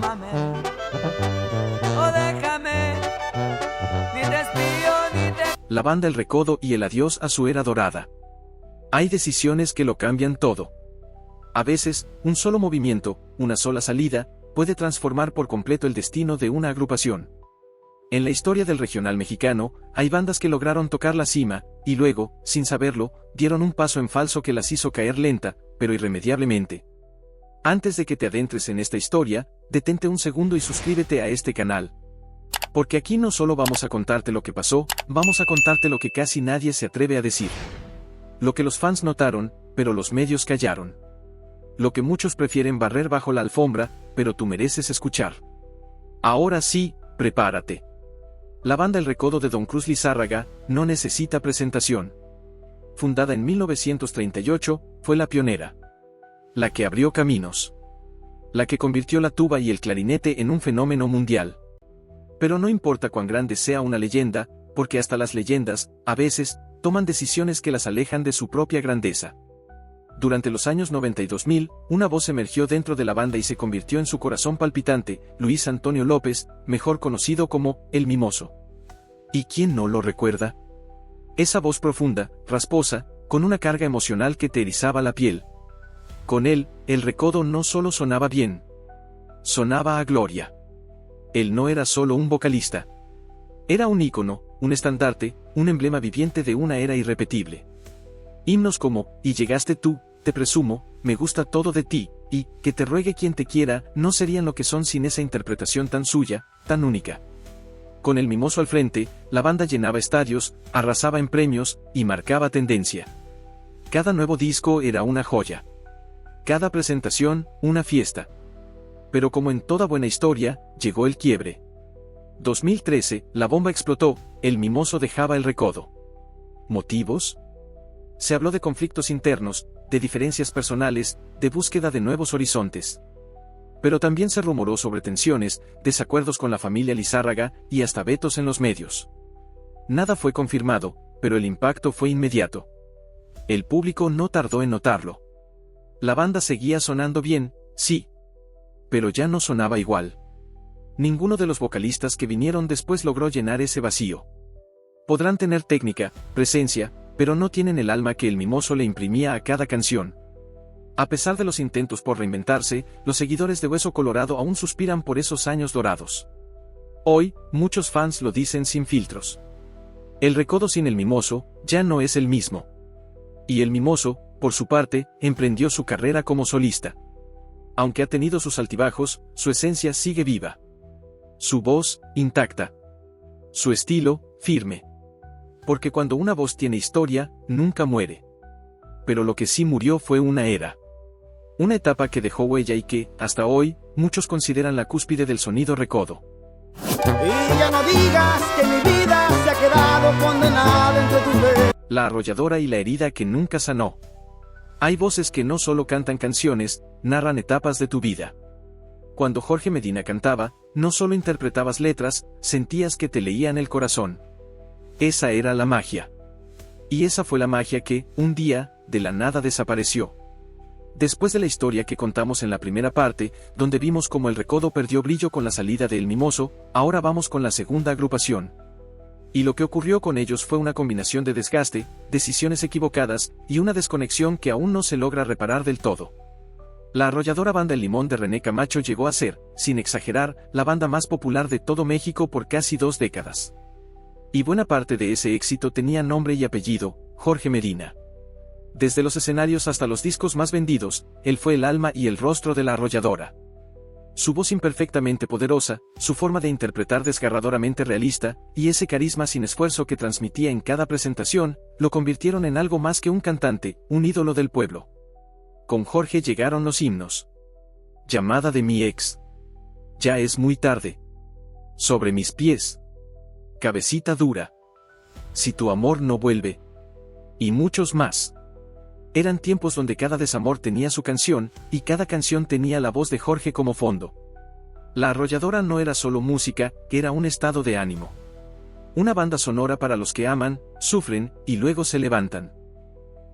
Llámame o déjame, ni te espío ni te... La banda El Recodo y el adiós a su era dorada. Hay decisiones que lo cambian todo. A veces, un solo movimiento, una sola salida, puede transformar por completo el destino de una agrupación. En la historia del regional mexicano, hay bandas que lograron tocar la cima, y luego, sin saberlo, dieron un paso en falso que las hizo caer lenta, pero irremediablemente. Antes de que te adentres en esta historia, detente un segundo y suscríbete a este canal. Porque aquí no solo vamos a contarte lo que pasó, vamos a contarte lo que casi nadie se atreve a decir. Lo que los fans notaron, pero los medios callaron. Lo que muchos prefieren barrer bajo la alfombra, pero tú mereces escuchar. Ahora sí, prepárate. La banda El Recodo de Don Cruz Lizárraga no necesita presentación. Fundada en 1938, fue la pionera. La que abrió caminos. La que convirtió la tuba y el clarinete en un fenómeno mundial. Pero no importa cuán grande sea una leyenda, porque hasta las leyendas, a veces, toman decisiones que las alejan de su propia grandeza. Durante los años 90 y 2000, una voz emergió dentro de la banda y se convirtió en su corazón palpitante, Luis Antonio López, mejor conocido como El Mimoso. ¿Y quién no lo recuerda? Esa voz profunda, rasposa, con una carga emocional que te erizaba la piel. Con él, El Recodo no solo sonaba bien. Sonaba a gloria. Él no era solo un vocalista. Era un ícono, un estandarte, un emblema viviente de una era irrepetible. Himnos como, Y llegaste tú, Te presumo, Me gusta todo de ti, y, Que te ruegue quien te quiera, no serían lo que son sin esa interpretación tan suya, tan única. Con El Mimoso al frente, la banda llenaba estadios, arrasaba en premios, y marcaba tendencia. Cada nuevo disco era una joya. Cada presentación, una fiesta. Pero como en toda buena historia, llegó el quiebre. 2013, la bomba explotó, El Mimoso dejaba El Recodo. ¿Motivos? Se habló de conflictos internos, de diferencias personales, de búsqueda de nuevos horizontes. Pero también se rumoró sobre tensiones, desacuerdos con la familia Lizárraga y hasta vetos en los medios. Nada fue confirmado, pero el impacto fue inmediato. El público no tardó en notarlo. La banda seguía sonando bien, sí. Pero ya no sonaba igual. Ninguno de los vocalistas que vinieron después logró llenar ese vacío. Podrán tener técnica, presencia, pero no tienen el alma que El Mimoso le imprimía a cada canción. A pesar de los intentos por reinventarse, los seguidores de Hueso Colorado aún suspiran por esos años dorados. Hoy, muchos fans lo dicen sin filtros. El Recodo sin El Mimoso, ya no es el mismo. Y El Mimoso, por su parte, emprendió su carrera como solista. Aunque ha tenido sus altibajos, su esencia sigue viva. Su voz, intacta. Su estilo, firme. Porque cuando una voz tiene historia, nunca muere. Pero lo que sí murió fue una era. Una etapa que dejó huella y que, hasta hoy, muchos consideran la cúspide del sonido Recodo. Y ya no digas que mi vida se ha quedado condenada entre tus dedos. La arrolladora y la herida que nunca sanó. Hay voces que no solo cantan canciones, narran etapas de tu vida. Cuando Jorge Medina cantaba, no solo interpretabas letras, sentías que te leían el corazón. Esa era la magia. Y esa fue la magia que, un día, de la nada desapareció. Después de la historia que contamos en la primera parte, donde vimos cómo El Recodo perdió brillo con la salida de El Mimoso, ahora vamos con la segunda agrupación. Y lo que ocurrió con ellos fue una combinación de desgaste, decisiones equivocadas, y una desconexión que aún no se logra reparar del todo. La arrolladora banda El Limón de René Camacho llegó a ser, sin exagerar, la banda más popular de todo México por casi 2 décadas. Y buena parte de ese éxito tenía nombre y apellido, Jorge Medina. Desde los escenarios hasta los discos más vendidos, él fue el alma y el rostro de la arrolladora. Su voz imperfectamente poderosa, su forma de interpretar desgarradoramente realista, y ese carisma sin esfuerzo que transmitía en cada presentación, lo convirtieron en algo más que un cantante, un ídolo del pueblo. Con Jorge llegaron los himnos. Llamada de mi ex. Ya es muy tarde. Sobre mis pies. Cabecita dura. Si tu amor no vuelve. Y muchos más. Eran tiempos donde cada desamor tenía su canción, y cada canción tenía la voz de Jorge como fondo. La arrolladora no era solo música, era un estado de ánimo. Una banda sonora para los que aman, sufren, y luego se levantan.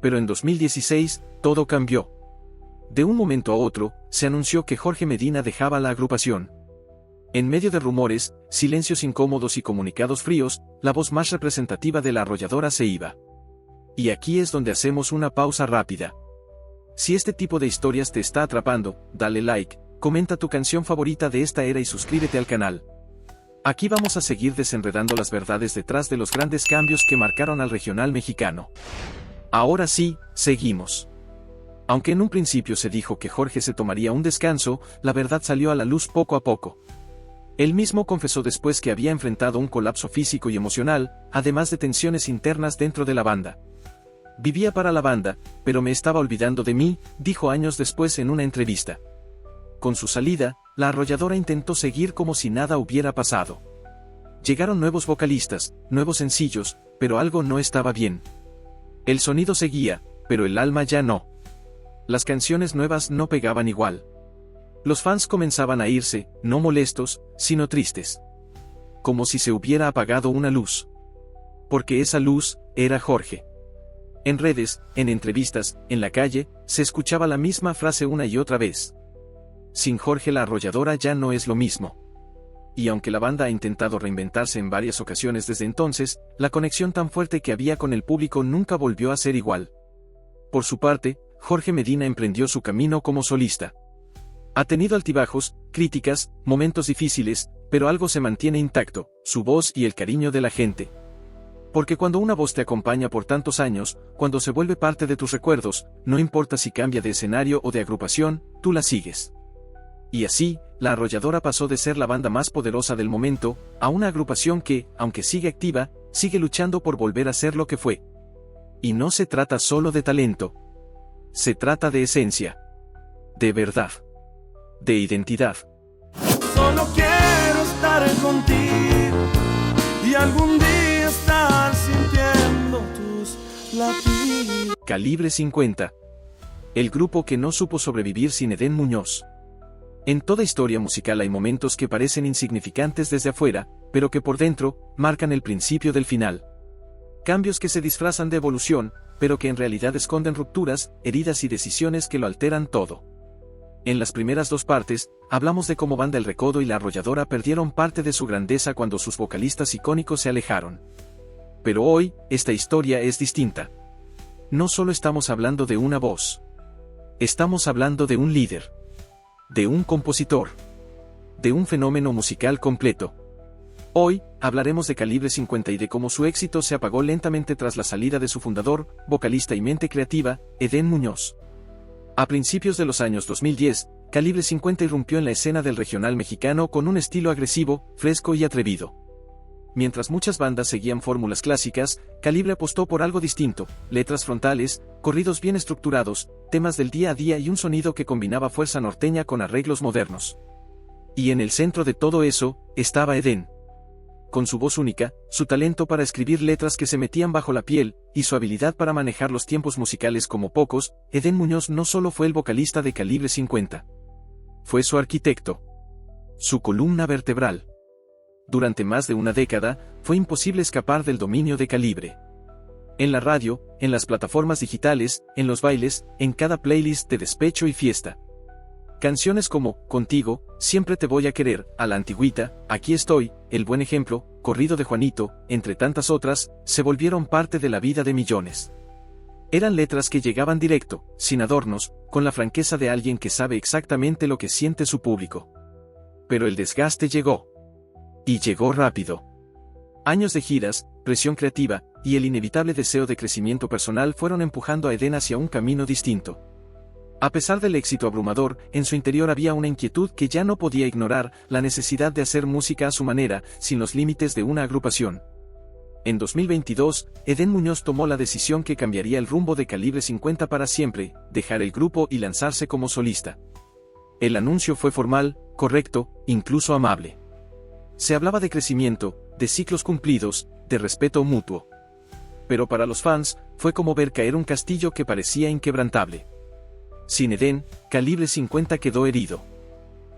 Pero en 2016, todo cambió. De un momento a otro, se anunció que Jorge Medina dejaba la agrupación. En medio de rumores, silencios incómodos y comunicados fríos, la voz más representativa de La Arrolladora se iba. Y aquí es donde hacemos una pausa rápida. Si este tipo de historias te está atrapando, dale like, comenta tu canción favorita de esta era y suscríbete al canal. Aquí vamos a seguir desenredando las verdades detrás de los grandes cambios que marcaron al regional mexicano. Ahora sí, seguimos. Aunque en un principio se dijo que Jorge se tomaría un descanso, la verdad salió a la luz poco a poco. Él mismo confesó después que había enfrentado un colapso físico y emocional, además de tensiones internas dentro de la banda. Vivía para la banda, pero me estaba olvidando de mí, dijo años después en una entrevista. Con su salida, La Arrolladora intentó seguir como si nada hubiera pasado. Llegaron nuevos vocalistas, nuevos sencillos, pero algo no estaba bien. El sonido seguía, pero el alma ya no. Las canciones nuevas no pegaban igual. Los fans comenzaban a irse, no molestos, sino tristes. Como si se hubiera apagado una luz. Porque esa luz era Jorge. En redes, en entrevistas, en la calle, se escuchaba la misma frase una y otra vez. Sin Jorge La Arrolladora ya no es lo mismo. Y aunque la banda ha intentado reinventarse en varias ocasiones desde entonces, la conexión tan fuerte que había con el público nunca volvió a ser igual. Por su parte, Jorge Medina emprendió su camino como solista. Ha tenido altibajos, críticas, momentos difíciles, pero algo se mantiene intacto, su voz y el cariño de la gente. Porque cuando una voz te acompaña por tantos años, cuando se vuelve parte de tus recuerdos, no importa si cambia de escenario o de agrupación, tú la sigues. Y así, La Arrolladora pasó de ser la banda más poderosa del momento, a una agrupación que, aunque sigue activa, sigue luchando por volver a ser lo que fue. Y no se trata solo de talento. Se trata de esencia. De verdad. De identidad. Solo quiero estar contigo y algún día estar sintiendo tus latidos. Calibre 50. El grupo que no supo sobrevivir sin Edén Muñoz. En toda historia musical hay momentos que parecen insignificantes desde afuera, pero que por dentro, marcan el principio del final. Cambios que se disfrazan de evolución, pero que en realidad esconden rupturas, heridas y decisiones que lo alteran todo. En las primeras dos partes, hablamos de cómo Banda El Recodo y La Arrolladora perdieron parte de su grandeza cuando sus vocalistas icónicos se alejaron. Pero hoy, esta historia es distinta. No solo estamos hablando de una voz. Estamos hablando de un líder. De un compositor. De un fenómeno musical completo. Hoy, hablaremos de Calibre 50 y de cómo su éxito se apagó lentamente tras la salida de su fundador, vocalista y mente creativa, Edén Muñoz. A principios de los años 2010, Calibre 50 irrumpió en la escena del regional mexicano con un estilo agresivo, fresco y atrevido. Mientras muchas bandas seguían fórmulas clásicas, Calibre apostó por algo distinto, letras frontales, corridos bien estructurados, temas del día a día y un sonido que combinaba fuerza norteña con arreglos modernos. Y en el centro de todo eso, estaba Edén. Con su voz única, su talento para escribir letras que se metían bajo la piel, y su habilidad para manejar los tiempos musicales como pocos, Edén Muñoz no solo fue el vocalista de Calibre 50. Fue su arquitecto. Su columna vertebral. Durante más de una década, fue imposible escapar del dominio de Calibre. En la radio, en las plataformas digitales, en los bailes, en cada playlist de despecho y fiesta. Canciones como Contigo, Siempre te voy a querer, A la antigüita, Aquí estoy, El buen ejemplo, Corrido de Juanito, entre tantas otras, se volvieron parte de la vida de millones. Eran letras que llegaban directo, sin adornos, con la franqueza de alguien que sabe exactamente lo que siente su público. Pero el desgaste llegó. Y llegó rápido. Años de giras, presión creativa, y el inevitable deseo de crecimiento personal fueron empujando a Edén hacia un camino distinto. A pesar del éxito abrumador, en su interior había una inquietud que ya no podía ignorar, la necesidad de hacer música a su manera, sin los límites de una agrupación. En 2022, Edén Muñoz tomó la decisión que cambiaría el rumbo de Calibre 50 para siempre, dejar el grupo y lanzarse como solista. El anuncio fue formal, correcto, incluso amable. Se hablaba de crecimiento, de ciclos cumplidos, de respeto mutuo. Pero para los fans, fue como ver caer un castillo que parecía inquebrantable. Sin Edén, Calibre 50 quedó herido.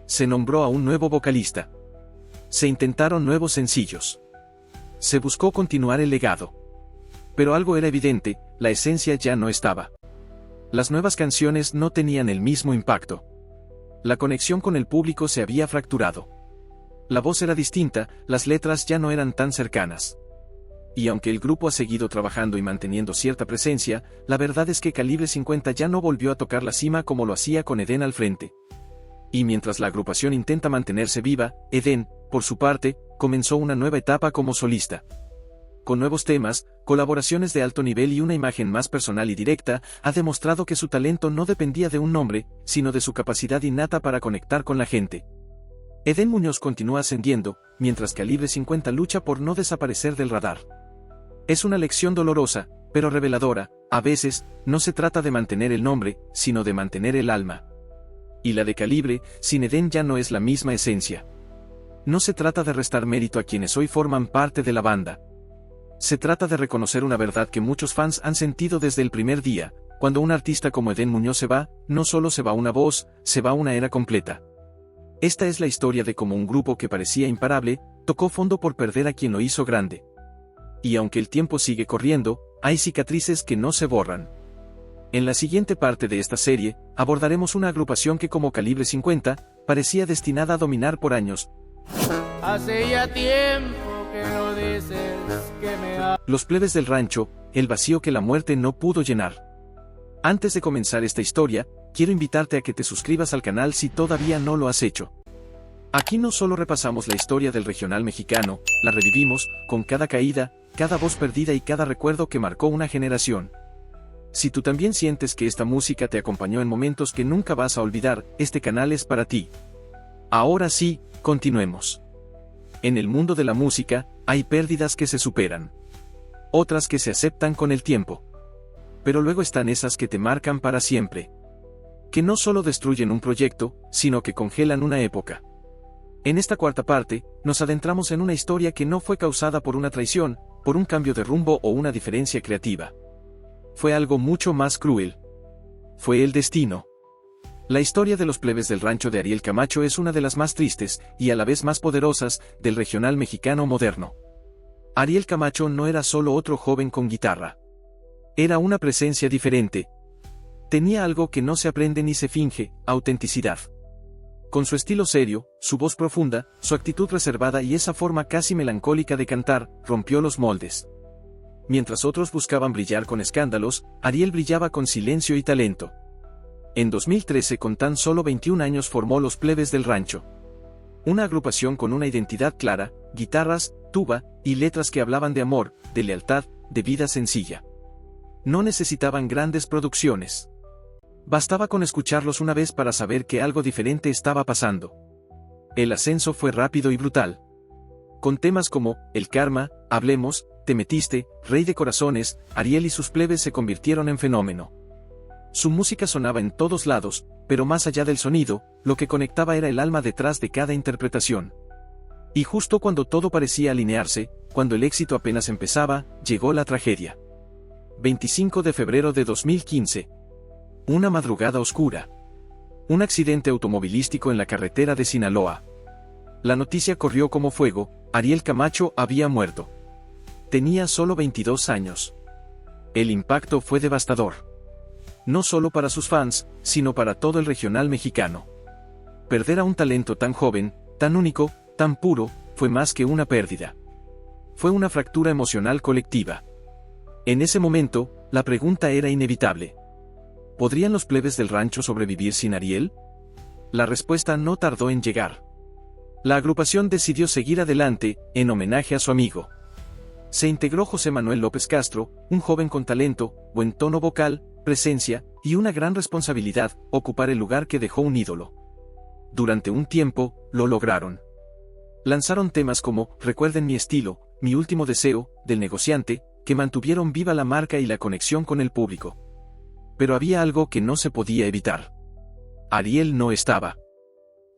Se nombró a un nuevo vocalista. Se intentaron nuevos sencillos. Se buscó continuar el legado. Pero algo era evidente, la esencia ya no estaba. Las nuevas canciones no tenían el mismo impacto. La conexión con el público se había fracturado. La voz era distinta, las letras ya no eran tan cercanas. Y aunque el grupo ha seguido trabajando y manteniendo cierta presencia, la verdad es que Calibre 50 ya no volvió a tocar la cima como lo hacía con Eden al frente. Y mientras la agrupación intenta mantenerse viva, Eden, por su parte, comenzó una nueva etapa como solista. Con nuevos temas, colaboraciones de alto nivel y una imagen más personal y directa, ha demostrado que su talento no dependía de un nombre, sino de su capacidad innata para conectar con la gente. Eden Muñoz continúa ascendiendo, mientras Calibre 50 lucha por no desaparecer del radar. Es una lección dolorosa, pero reveladora. A veces, no se trata de mantener el nombre, sino de mantener el alma. Y la de Calibre, sin Eden ya no es la misma esencia. No se trata de restar mérito a quienes hoy forman parte de la banda. Se trata de reconocer una verdad que muchos fans han sentido desde el primer día: cuando un artista como Eden Muñoz se va, no solo se va una voz, se va una era completa. Esta es la historia de cómo un grupo que parecía imparable, tocó fondo por perder a quien lo hizo grande. Y aunque el tiempo sigue corriendo, hay cicatrices que no se borran. En la siguiente parte de esta serie, abordaremos una agrupación que como Calibre 50, parecía destinada a dominar por años. Hace ya tiempo que no dices que me amas. Los Plebes del Rancho, el vacío que la muerte no pudo llenar. Antes de comenzar esta historia, quiero invitarte a que te suscribas al canal si todavía no lo has hecho. Aquí no solo repasamos la historia del regional mexicano, la revivimos, con cada caída, cada voz perdida y cada recuerdo que marcó una generación. Si tú también sientes que esta música te acompañó en momentos que nunca vas a olvidar, este canal es para ti. Ahora sí, continuemos. En el mundo de la música, hay pérdidas que se superan. Otras que se aceptan con el tiempo. Pero luego están esas que te marcan para siempre. Que no solo destruyen un proyecto, sino que congelan una época. En esta cuarta parte, nos adentramos en una historia que no fue causada por una traición, por un cambio de rumbo o una diferencia creativa. Fue algo mucho más cruel. Fue el destino. La historia de los Plebes del Rancho de Ariel Camacho es una de las más tristes, y a la vez más poderosas, del regional mexicano moderno. Ariel Camacho no era solo otro joven con guitarra. Era una presencia diferente. Tenía algo que no se aprende ni se finge: autenticidad. Con su estilo serio, su voz profunda, su actitud reservada y esa forma casi melancólica de cantar, rompió los moldes. Mientras otros buscaban brillar con escándalos, Ariel brillaba con silencio y talento. En 2013, con tan solo 21 años, formó Los Plebes del Rancho. Una agrupación con una identidad clara, guitarras, tuba, y letras que hablaban de amor, de lealtad, de vida sencilla. No necesitaban grandes producciones. Bastaba con escucharlos una vez para saber que algo diferente estaba pasando. El ascenso fue rápido y brutal. Con temas como El Karma, Hablemos, Te Metiste, Rey de Corazones, Ariel y sus Plebes se convirtieron en fenómeno. Su música sonaba en todos lados, pero más allá del sonido, lo que conectaba era el alma detrás de cada interpretación. Y justo cuando todo parecía alinearse, cuando el éxito apenas empezaba, llegó la tragedia. 25 de febrero de 2015. Una madrugada oscura. Un accidente automovilístico en la carretera de Sinaloa. La noticia corrió como fuego: Ariel Camacho había muerto. Tenía solo 22 años. El impacto fue devastador. No solo para sus fans, sino para todo el regional mexicano. Perder a un talento tan joven, tan único, tan puro, fue más que una pérdida. Fue una fractura emocional colectiva. En ese momento, la pregunta era inevitable. ¿Podrían los Plebes del Rancho sobrevivir sin Ariel? La respuesta no tardó en llegar. La agrupación decidió seguir adelante, en homenaje a su amigo. Se integró José Manuel López Castro, un joven con talento, buen tono vocal, presencia, y una gran responsabilidad: ocupar el lugar que dejó un ídolo. Durante un tiempo, lo lograron. Lanzaron temas como Recuerden mi estilo, Mi último deseo, Del negociante, que mantuvieron viva la marca y la conexión con el público. Pero había algo que no se podía evitar. Ariel no estaba.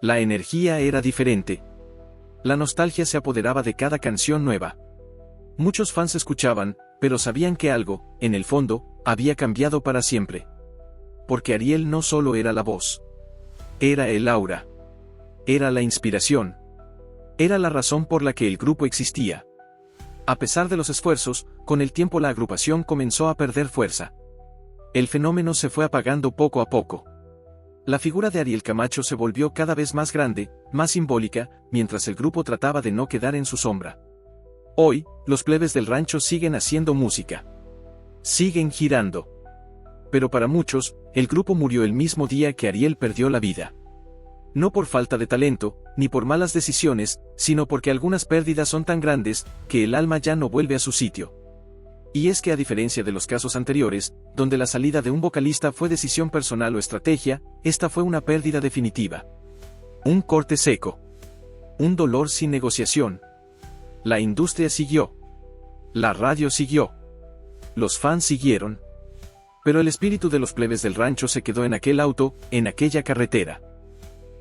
La energía era diferente. La nostalgia se apoderaba de cada canción nueva. Muchos fans escuchaban, pero sabían que algo, en el fondo, había cambiado para siempre. Porque Ariel no solo era la voz. Era el aura. Era la inspiración. Era la razón por la que el grupo existía. A pesar de los esfuerzos, con el tiempo la agrupación comenzó a perder fuerza. El fenómeno se fue apagando poco a poco. La figura de Ariel Camacho se volvió cada vez más grande, más simbólica, mientras el grupo trataba de no quedar en su sombra. Hoy, los plebes del rancho siguen haciendo música. Siguen girando. Pero para muchos, el grupo murió el mismo día que Ariel perdió la vida. No por falta de talento, ni por malas decisiones, sino porque algunas pérdidas son tan grandes, que el alma ya no vuelve a su sitio. Y es que a diferencia de los casos anteriores, donde la salida de un vocalista fue decisión personal o estrategia, esta fue una pérdida definitiva. Un corte seco. Un dolor sin negociación. La industria siguió. La radio siguió. Los fans siguieron. Pero el espíritu de los plebes del rancho se quedó en aquel auto, en aquella carretera.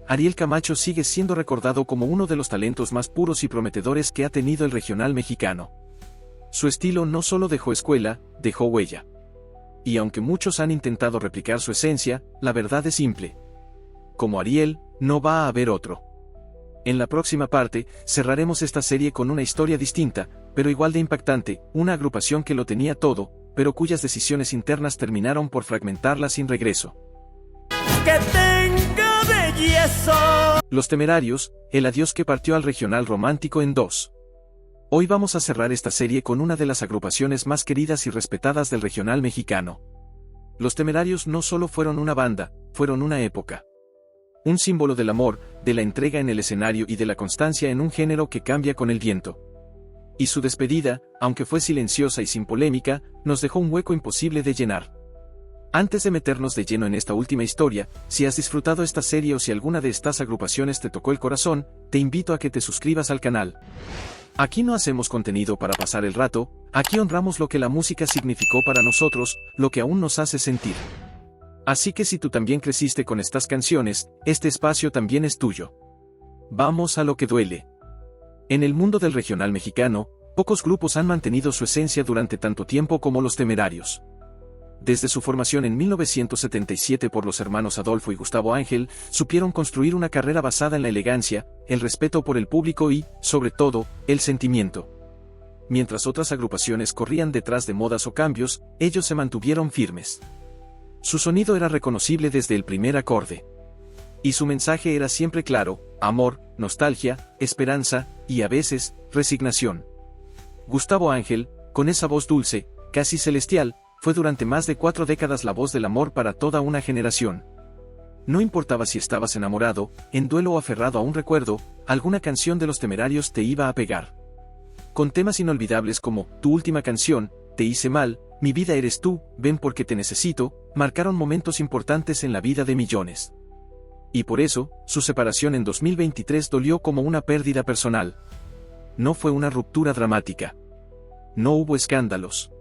Ariel Camacho sigue siendo recordado como uno de los talentos más puros y prometedores que ha tenido el regional mexicano. Su estilo no solo dejó escuela, dejó huella. Y aunque muchos han intentado replicar su esencia, la verdad es simple. Como Ariel, no va a haber otro. En la próxima parte, cerraremos esta serie con una historia distinta, pero igual de impactante, una agrupación que lo tenía todo, pero cuyas decisiones internas terminaron por fragmentarla sin regreso. Que tenga belleza. Los Temerarios, el adiós que partió al regional romántico en dos. Hoy vamos a cerrar esta serie con una de las agrupaciones más queridas y respetadas del regional mexicano. Los Temerarios no solo fueron una banda, fueron una época. Un símbolo del amor, de la entrega en el escenario y de la constancia en un género que cambia con el viento. Y su despedida, aunque fue silenciosa y sin polémica, nos dejó un hueco imposible de llenar. Antes de meternos de lleno en esta última historia, si has disfrutado esta serie o si alguna de estas agrupaciones te tocó el corazón, te invito a que te suscribas al canal. Aquí no hacemos contenido para pasar el rato, aquí honramos lo que la música significó para nosotros, lo que aún nos hace sentir. Así que si tú también creciste con estas canciones, este espacio también es tuyo. Vamos a lo que duele. En el mundo del regional mexicano, pocos grupos han mantenido su esencia durante tanto tiempo como los Temerarios. Desde su formación en 1977 por los hermanos Adolfo y Gustavo Ángel, supieron construir una carrera basada en la elegancia, el respeto por el público y, sobre todo, el sentimiento. Mientras otras agrupaciones corrían detrás de modas o cambios, ellos se mantuvieron firmes. Su sonido era reconocible desde el primer acorde. Y su mensaje era siempre claro: amor, nostalgia, esperanza, y a veces, resignación. Gustavo Ángel, con esa voz dulce, casi celestial, fue durante más de 4 décadas la voz del amor para toda una generación. No importaba si estabas enamorado, en duelo o aferrado a un recuerdo, alguna canción de los Temerarios te iba a pegar. Con temas inolvidables como Tu última canción, Te hice mal, Mi vida eres tú, Ven porque te necesito, marcaron momentos importantes en la vida de millones. Y por eso, su separación en 2023 dolió como una pérdida personal. No fue una ruptura dramática. No hubo escándalos.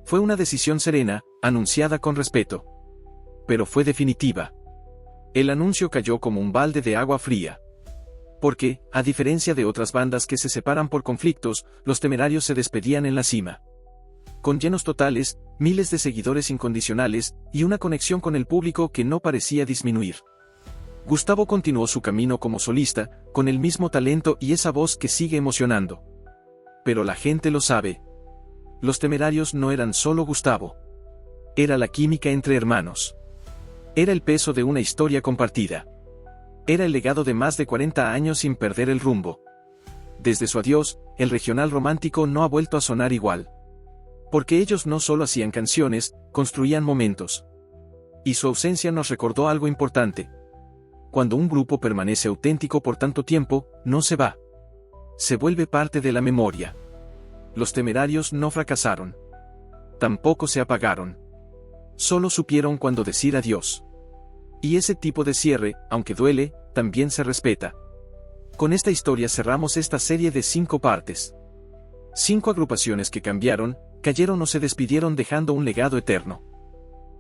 Fue una decisión serena, anunciada con respeto. Pero fue definitiva. El anuncio cayó como un balde de agua fría. Porque, a diferencia de otras bandas que se separan por conflictos, los Temerarios se despedían en la cima. Con llenos totales, miles de seguidores incondicionales, y una conexión con el público que no parecía disminuir. Gustavo continuó su camino como solista, con el mismo talento y esa voz que sigue emocionando. Pero la gente lo sabe. Los Temerarios no eran solo Gustavo. Era la química entre hermanos. Era el peso de una historia compartida. Era el legado de más de 40 años sin perder el rumbo. Desde su adiós, el regional romántico no ha vuelto a sonar igual. Porque ellos no solo hacían canciones, construían momentos. Y su ausencia nos recordó algo importante. Cuando un grupo permanece auténtico por tanto tiempo, no se va. Se vuelve parte de la memoria. Los Temerarios no fracasaron. Tampoco se apagaron. Solo supieron cuándo decir adiós. Y ese tipo de cierre, aunque duele, también se respeta. Con esta historia cerramos esta serie de 5 partes. 5 agrupaciones que cambiaron, cayeron o se despidieron dejando un legado eterno.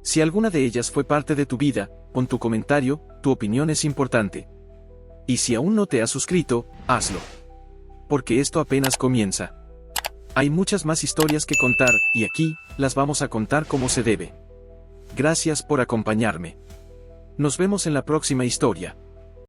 Si alguna de ellas fue parte de tu vida, pon tu comentario, tu opinión es importante. Y si aún no te has suscrito, hazlo. Porque esto apenas comienza. Hay muchas más historias que contar, y aquí, las vamos a contar como se debe. Gracias por acompañarme. Nos vemos en la próxima historia.